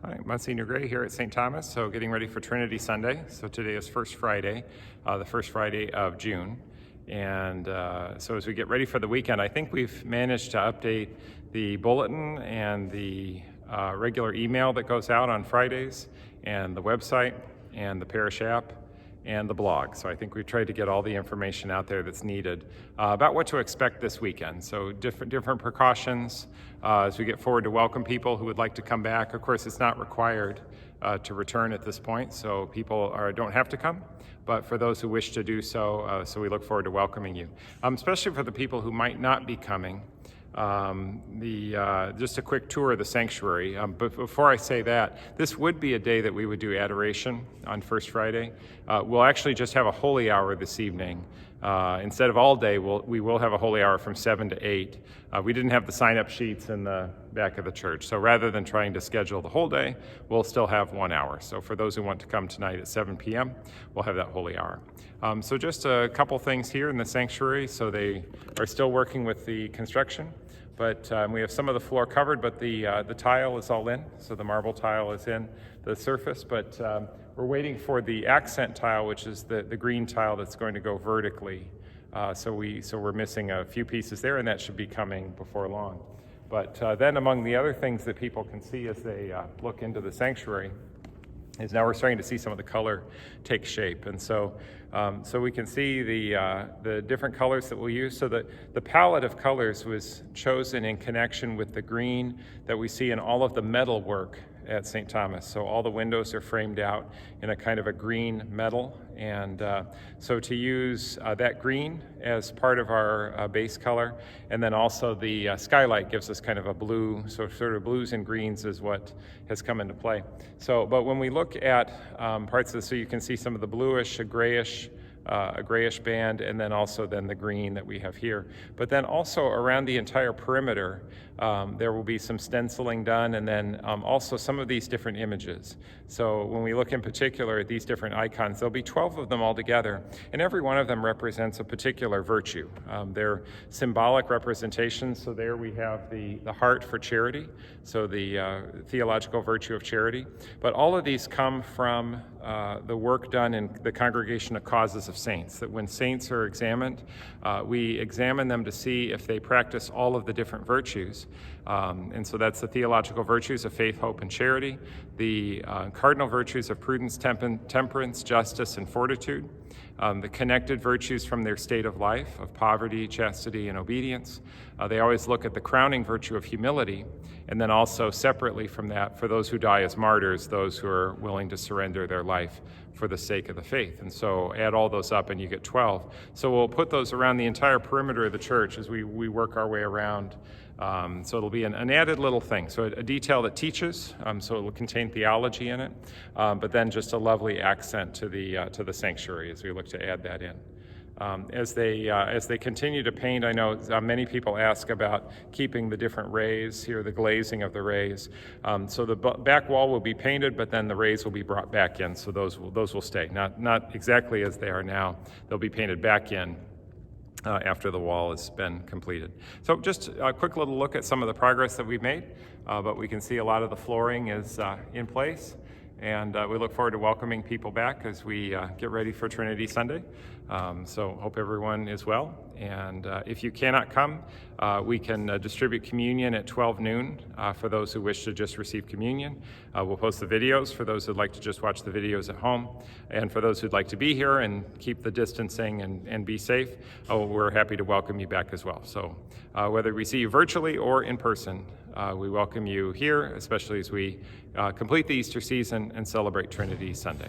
Hi, Monsignor Gray here at St. Thomas, so getting ready for Trinity Sunday. So today is First Friday, the first Friday of June. And so as we get ready for the weekend, I think we've managed to update the bulletin and the regular email that goes out on Fridays, and the website, and the parish app, and the blog. So I think we've tried to get all the information out there that's needed about what to expect this weekend. So different precautions as we get forward to welcome people who would like to come back. Of course, it's not required to return at this point, so people don't have to come. But for those who wish to do so, so we look forward to welcoming you. Especially for the people who might not be coming. Just a quick tour of the sanctuary. But before I say that, this would be a day that we would do adoration on First Friday. We'll actually just have a holy hour this evening. Instead of all day, we will have a holy hour from 7 to 8. We didn't have the sign-up sheets in the back of the church, so rather than trying to schedule the whole day, we'll still have 1 hour. So for those who want to come tonight at 7 p.m., we'll have that holy hour. So just a couple things here in the sanctuary. So they are still working with the construction, but we have some of the floor covered, but the tile is all in, so the marble tile is in the surface, but we're waiting for the accent tile, which is the green tile that's going to go vertically. So we're missing a few pieces there, and that should be coming before long. But then among the other things that people can see as they look into the sanctuary is now we're starting to see some of the color take shape. And so we can see the different colors that we'll use. So the palette of colors was chosen in connection with the green that we see in all of the metal work at St. Thomas. So all the windows are framed out in a kind of a green metal. And so to use that green as part of our base color, and then also the skylight gives us kind of a blue, so sort of blues and greens is what has come into play. So, but when we look at parts of this, so you can see some of the bluish, a grayish band, and then also the green that we have here. But then also around the entire perimeter, there will be some stenciling done, and then also some of these different images. So when we look in particular at these different icons, there'll be 12 of them all together, and every one of them represents a particular virtue. They're symbolic representations. So there we have the heart for charity, so the theological virtue of charity. But all of these come from the work done in the Congregation of Causes of Saints, that when saints are examined, we examine them to see if they practice all of the different virtues. And so that's the theological virtues of faith, hope, and charity, the cardinal virtues of prudence, temperance, justice, and fortitude, the connected virtues from their state of life of poverty, chastity, and obedience. They always look at the crowning virtue of humility, and then also separately from that, for those who die as martyrs, those who are willing to surrender their life for the sake of the faith. And so add all those up and you get 12. So we'll put those around the entire perimeter of the church as we work our way around. So it'll be an added little thing. So a detail that teaches, so it will contain theology in it, but then just a lovely accent to the sanctuary as we look to add that in. As they continue to paint, I know many people ask about keeping the different rays here, the glazing of the rays. So the back wall will be painted, but then the rays will be brought back in. So those will stay, not exactly as they are now. They'll be painted back in after the wall has been completed. So just a quick little look at some of the progress that we've made, but we can see a lot of the flooring is in place. And we look forward to welcoming people back as we get ready for Trinity Sunday. So hope everyone is well. And if you cannot come, we can distribute communion at 12 noon for those who wish to just receive communion. We'll post the videos for those who'd like to just watch the videos at home. And for those who'd like to be here and keep the distancing and be safe, we're happy to welcome you back as well. So whether we see you virtually or in person, we welcome you here, especially as we complete the Easter season and celebrate Trinity Sunday.